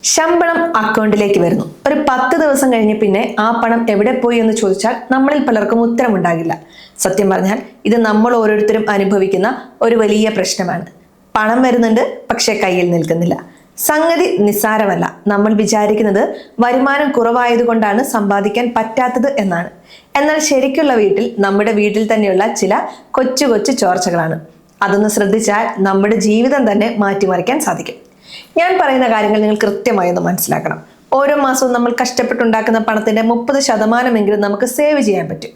ശമ്പളം അക്കൗണ്ടിലേക്ക് വരുന്നു. ഒരു 10 ദിവസം കഴിഞ്ഞ് പിന്നെ ആ പണം എവിടെ പോയി എന്ന് ചോദിച്ചാൽ നമ്മളിൽ പലർക്കും ഉത്തരമുണ്ടാകില്ല. സത്യം പറഞ്ഞാൽ ഇത് നമ്മൾ ഓരോരുത്തരും അനുഭവിക്കുന്ന ഒരു വലിയ പ്രശ്നമാണ്. പണം വരുന്നുണ്ട്, പക്ഷെ കയ്യിൽ നിൽക്കുന്നില്ല. സംഗതി നിസ്സാരമല്ല. നമ്മൾ വിചാരിക്കുന്നത് വരുമാനം കുറവായതുകൊണ്ടാണ് സമ്പാദിക്കാൻ പറ്റാത്തത് എന്നാണ്. എന്നാൽ ശരിക്കുള്ള നമ്മുടെ വീട്ടിൽ തന്നെയുള്ള ചില കൊച്ചു കൊച്ചു ചോർച്ചകളാണ്. അതൊന്ന് ശ്രദ്ധിച്ചാൽ നമ്മുടെ ജീവിതം തന്നെ മാറ്റിമറിക്കാൻ സാധിക്കും. ഞാൻ പറയുന്ന കാര്യങ്ങൾ നിങ്ങൾ കൃത്യമായി ഒന്ന് മനസ്സിലാക്കണം. ഓരോ മാസവും നമ്മൾ കഷ്ടപ്പെട്ടുണ്ടാക്കുന്ന പണത്തിന്റെ 30% നമുക്ക് സേവ് ചെയ്യാൻ പറ്റും.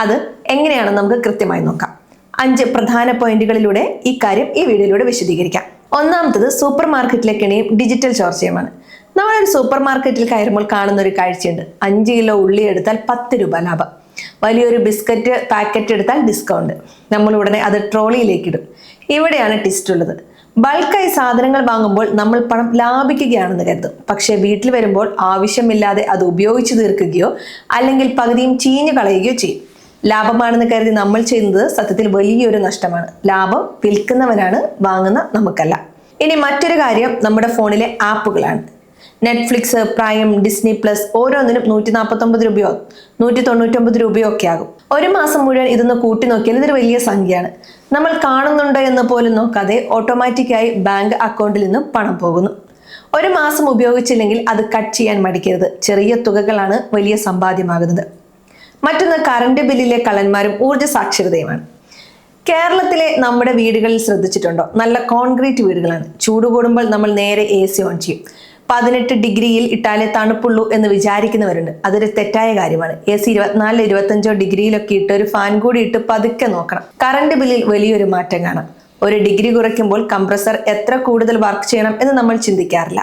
അത് എങ്ങനെയാണെന്ന് നമുക്ക് കൃത്യമായി നോക്കാം. 5 പ്രധാന പോയിന്റുകളിലൂടെ ഈ കാര്യം ഈ വീഡിയോയിലൂടെ വിശദീകരിക്കാം. ഒന്നാമത്തത് സൂപ്പർ മാർക്കറ്റിലേക്കിനെയും ഡിജിറ്റൽ ചോർച്ചയുമാണ്. നമ്മളൊരു സൂപ്പർ മാർക്കറ്റിൽ കയറുമ്പോൾ കാണുന്ന ഒരു കാഴ്ചയുണ്ട്. 5 കിലോ ഉള്ളി എടുത്താൽ 10 രൂപ ലാഭം. വലിയൊരു ബിസ്ക്കറ്റ് പാക്കറ്റ് എടുത്താൽ ഡിസ്കൗണ്ട്. നമ്മൾ ഉടനെ അത് ട്രോളിയിലേക്ക് ഇടും. ഇവിടെയാണ് ട്വിസ്റ്റ് ഉള്ളത്. ബൾക്കായി സാധനങ്ങൾ വാങ്ങുമ്പോൾ നമ്മൾ പണം ലാഭിക്കുകയാണെന്ന് കരുതും. പക്ഷെ വീട്ടിൽ വരുമ്പോൾ ആവശ്യമില്ലാതെ അത് ഉപയോഗിച്ചു തീർക്കുകയോ അല്ലെങ്കിൽ പകുതിയും ചീഞ്ഞു കളയുകയോ ചെയ്യും. ലാഭമാണെന്ന് കരുതി നമ്മൾ ചെയ്യുന്നത് സത്യത്തിൽ വലിയൊരു നഷ്ടമാണ്. ലാഭം വിൽക്കുന്നവനാണ്, വാങ്ങുന്ന നമുക്കല്ല. ഇനി മറ്റൊരു കാര്യം നമ്മുടെ ഫോണിലെ ആപ്പുകളാണ്. നെറ്റ്ഫ്ലിക്സ്, പ്രൈം, ഡിസ്നി പ്ലസ് ഓരോന്നിനും 149 രൂപയോ 199 രൂപയോ ഒക്കെ ആകും. ഒരു മാസം മുഴുവൻ ഇതൊന്ന് കൂട്ടി നോക്കിയാൽ ഇതൊരു വലിയ സംഖ്യയാണ്. നമ്മൾ കാണുന്നുണ്ടോ എന്ന് പോലും നോക്കാതെ ഓട്ടോമാറ്റിക്കായി ബാങ്ക് അക്കൗണ്ടിൽ നിന്നും പണം പോകുന്നു. ഒരു മാസം ഉപയോഗിച്ചില്ലെങ്കിൽ അത് കട്ട് ചെയ്യാൻ മടിക്കരുത്. ചെറിയ തുകകളാണ് വലിയ സമ്പാദ്യമാകുന്നത്. മറ്റൊന്ന് കറണ്ട് ബില്ലിലെ കള്ളന്മാരും ഊർജ്ജ സാക്ഷരതയുമാണ്. കേരളത്തിലെ നമ്മുടെ വീടുകളിൽ ശ്രദ്ധിച്ചിട്ടുണ്ടോ? നല്ല കോൺക്രീറ്റ് വീടുകളാണ്. ചൂട് കൂടുമ്പോൾ നമ്മൾ നേരെ AC ഓൺ ചെയ്യും. 18 ഡിഗ്രിയിൽ ഇട്ടാലേ തണുപ്പുള്ളൂ എന്ന് വിചാരിക്കുന്നവരുണ്ട്. അതൊരു തെറ്റായ കാര്യമാണ്. AC 24, 25 ഡിഗ്രിയിലൊക്കെ ഇട്ട് ഒരു ഫാൻ കൂടി ഇട്ട് പതുക്കെ നോക്കണം. കറണ്ട് ബില്ലിൽ വലിയൊരു മാറ്റം കാണാം. 1 ഡിഗ്രി കുറയ്ക്കുമ്പോൾ കംപ്രസർ എത്ര കൂടുതൽ വർക്ക് ചെയ്യണം എന്ന് നമ്മൾ ചിന്തിക്കാറില്ല.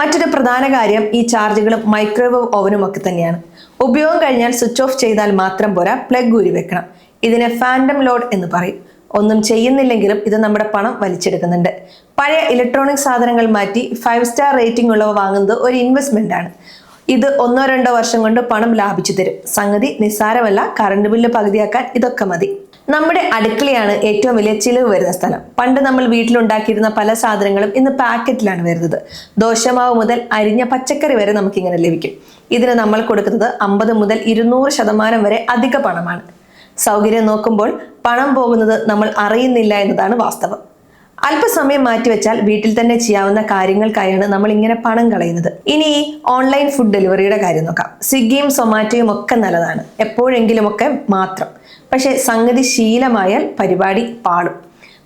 മറ്റൊരു പ്രധാന കാര്യം ഈ ചാർജുകളും മൈക്രോവേവ് ഓവനും ഒക്കെ തന്നെയാണ്. ഉപയോഗം കഴിഞ്ഞാൽ സ്വിച്ച് ഓഫ് ചെയ്താൽ മാത്രം പോരാ, പ്ലഗ് ഊരി വെക്കണം. ഇതിനെ ഫാൻഡം ലോഡ് എന്ന് പറയും. ഒന്നും ചെയ്യുന്നില്ലെങ്കിലും ഇത് നമ്മുടെ പണം വലിച്ചെടുക്കുന്നുണ്ട്. പഴയ ഇലക്ട്രോണിക് സാധനങ്ങൾ മാറ്റി 5 സ്റ്റാർ റേറ്റിംഗ് ഉള്ളവ വാങ്ങുന്നത് ഒരു ഇൻവെസ്റ്റ്മെന്റ് ആണ്. ഇത് 1-2 വർഷം കൊണ്ട് പണം ലാഭിച്ചു തരും. സംഗതി നിസ്സാരമല്ല. കറണ്ട് ബില്ല് പകുതിയാക്കാൻ ഇതൊക്കെ മതി. നമ്മുടെ അടുക്കളയാണ് ഏറ്റവും വലിയ ചിലവ് വരുന്ന സ്ഥലം. പണ്ട് നമ്മൾ വീട്ടിലുണ്ടാക്കിയിരുന്ന പല സാധനങ്ങളും ഇന്ന് പാക്കറ്റിലാണ് വരുന്നത്. ദോശമാവ് മുതൽ അരിഞ്ഞ പച്ചക്കറി വരെ നമുക്കിങ്ങനെ ലഭിക്കും. ഇതിന് നമ്മൾ കൊടുക്കുന്നത് 50 മുതൽ 200% വരെ അധിക പണമാണ്. സൗകര്യം നോക്കുമ്പോൾ പണം പോകുന്നത് നമ്മൾ അറിയുന്നില്ല എന്നതാണ് വാസ്തവം. അല്പസമയം മാറ്റിവെച്ചാൽ വീട്ടിൽ തന്നെ ചെയ്യാവുന്ന കാര്യങ്ങൾക്കായാണ് നമ്മൾ ഇങ്ങനെ പണം കളയുന്നത്. ഇനി ഈ ഓൺലൈൻ ഫുഡ് ഡെലിവറിയുടെ കാര്യം നോക്കാം. സ്വിഗ്ഗിയും സൊമാറ്റോയും ഒക്കെ നല്ലതാണ്, എപ്പോഴെങ്കിലുമൊക്കെ മാത്രം. പക്ഷെ സംഗതി ശീലമായാൽ പരിപാടി പാടും.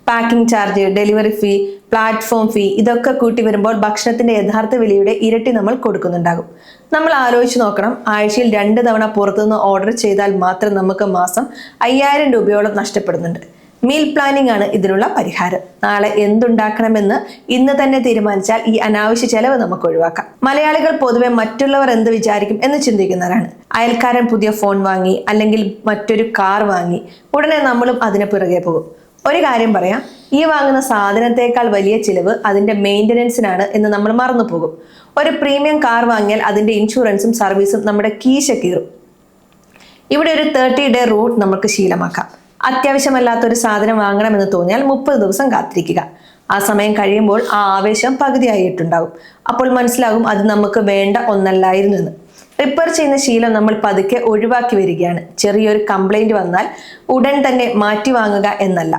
പാക്കിംഗ് ചാർജ്, ഡെലിവറി ഫീ, പ്ലാറ്റ്ഫോം ഫീ ഇതൊക്കെ കൂട്ടി വരുമ്പോൾ ഭക്ഷണത്തിന്റെ യഥാർത്ഥ വിലയുടെ ഇരട്ടി നമ്മൾ കൊടുക്കുന്നുണ്ടാകും. നമ്മൾ ആലോചിച്ച് നോക്കണം. ആഴ്ചയിൽ 2 തവണ പുറത്തുനിന്ന് ഓർഡർ ചെയ്താൽ മാത്രം നമുക്ക് മാസം 5000 രൂപയോളം നഷ്ടപ്പെടുന്നുണ്ട്. മീൽ പ്ലാനിംഗ് ആണ് ഇതിനുള്ള പരിഹാരം. നാളെ എന്തുണ്ടാക്കണമെന്ന് ഇന്ന് തന്നെ തീരുമാനിച്ചാൽ ഈ അനാവശ്യ ചെലവ് നമുക്ക് ഒഴിവാക്കാം. മലയാളികൾ പൊതുവെ മറ്റുള്ളവർ എന്ത് വിചാരിക്കും എന്ന് ചിന്തിക്കുന്നവരാണ്. അയൽക്കാരൻ പുതിയ ഫോൺ വാങ്ങി അല്ലെങ്കിൽ മറ്റൊരു കാർ വാങ്ങി, ഉടനെ നമ്മളും അതിന് പിറകെ പോകും. ഒരു കാര്യം പറയാം, ഈ വാങ്ങുന്ന സാധനത്തെക്കാൾ വലിയ ചിലവ് അതിന്റെ മെയിൻ്റനൻസിനാണ് എന്ന് നമ്മൾ മറന്നു പോകും. ഒരു പ്രീമിയം കാർ വാങ്ങിയാൽ അതിന്റെ ഇൻഷുറൻസും സർവീസും നമ്മുടെ കീശ കീറും. ഇവിടെ ഒരു 30 ഡേ റൂൾ നമുക്ക് ശീലമാക്കാം. അത്യാവശ്യമല്ലാത്ത ഒരു സാധനം വാങ്ങണമെന്ന് തോന്നിയാൽ 30 ദിവസം കാത്തിരിക്കുക. ആ സമയം കഴിയുമ്പോൾ ആ ആവേശം പകുതിയായിട്ടുണ്ടാകും. അപ്പോൾ മനസ്സിലാകും അത് നമുക്ക് വേണ്ട ഒന്നല്ലായിരുന്നു എന്ന്. റിപ്പയർ ചെയ്യുന്ന ശീലം നമ്മൾ പതുക്കെ ഒഴിവാക്കി വരികയാണ്. ചെറിയൊരു കംപ്ലൈന്റ് വന്നാൽ ഉടൻ തന്നെ മാറ്റി വാങ്ങുക എന്നല്ല,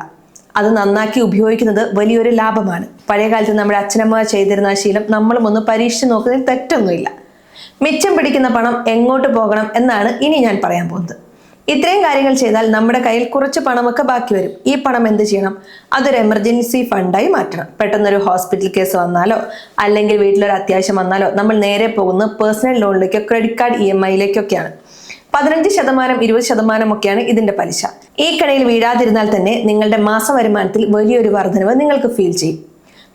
അത് നന്നാക്കി ഉപയോഗിക്കുന്നത് വലിയൊരു ലാഭമാണ്. പഴയ കാലത്ത് നമ്മുടെ അച്ഛനമ്മ ചെയ്തിരുന്ന ശീലം നമ്മളും ഒന്ന് പരീക്ഷിച്ച് നോക്കുന്നതിൽ തെറ്റൊന്നുമില്ല. മിച്ചം പിടിക്കുന്ന പണം എങ്ങോട്ട് പോകണം എന്നാണ് ഇനി ഞാൻ പറയാൻ പോകുന്നത്. ഇത്രയും കാര്യങ്ങൾ ചെയ്താൽ നമ്മുടെ കയ്യിൽ കുറച്ച് പണമൊക്കെ ബാക്കി വരും. ഈ പണം എന്ത് ചെയ്യണം? അതൊരു എമർജൻസി ഫണ്ടായി മാറ്റണം. പെട്ടെന്നൊരു ഹോസ്പിറ്റൽ കേസ് വന്നാലോ അല്ലെങ്കിൽ വീട്ടിലൊരു അത്യാവശ്യം വന്നാലോ നമ്മൾ നേരെ പോകുന്നത് പേഴ്സണൽ ലോണിലേക്കോ ക്രെഡിറ്റ് കാർഡ് EMI-യിലേക്കൊക്കെയാണ്. 15%, 20% ഒക്കെയാണ് ഇതിന്റെ പലിശ. ഈ കടയിൽ വീഴാതിരുന്നാൽ തന്നെ നിങ്ങളുടെ മാസ വരുമാനത്തിൽ വലിയൊരു വർധനവ് നിങ്ങൾക്ക് ഫീൽ ചെയ്യും.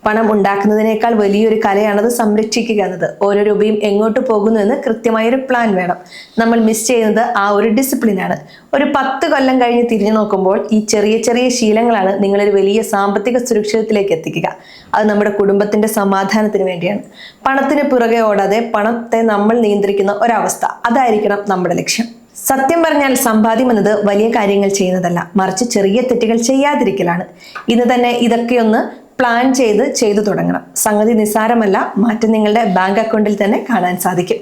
പണം ഉണ്ടാക്കുന്നതിനേക്കാൾ വലിയൊരു കലയാണത് സംരക്ഷിക്കുക എന്നത്. ഓരോ രൂപയും എങ്ങോട്ട് പോകുന്നു എന്ന് കൃത്യമായൊരു പ്ലാൻ വേണം. നമ്മൾ മിസ് ചെയ്യുന്നത് ആ ഒരു ഡിസിപ്ലിനാണ്. ഒരു 10 കൊല്ലം കഴിഞ്ഞ് തിരിഞ്ഞു നോക്കുമ്പോൾ ഈ ചെറിയ ചെറിയ ശീലങ്ങളാണ് നിങ്ങളൊരു വലിയ സാമ്പത്തിക സുരക്ഷിതത്തിലേക്ക് എത്തിക്കുക. അത് നമ്മുടെ കുടുംബത്തിന്റെ സമാധാനത്തിന് വേണ്ടിയാണ്. പണത്തിന് പുറകെ ഓടാതെ പണത്തെ നമ്മൾ നിയന്ത്രിക്കുന്ന ഒരവസ്ഥ, അതായിരിക്കണം നമ്മുടെ ലക്ഷ്യം. സത്യം പറഞ്ഞാൽ സമ്പാദ്യം എന്നത് വലിയ കാര്യങ്ങൾ ചെയ്യുന്നതല്ല, മറിച്ച് ചെറിയ തെറ്റുകൾ ചെയ്യാതിരിക്കലാണ്. ഇന്ന് തന്നെ ഇതൊക്കെയൊന്ന് പ്ലാൻ ചെയ്തു തുടങ്ങണം. സംഗതി നിസ്സാരമല്ല, മാറ്റം നിങ്ങളുടെ ബാങ്ക് അക്കൗണ്ടിൽ തന്നെ കാണാൻ സാധിക്കും.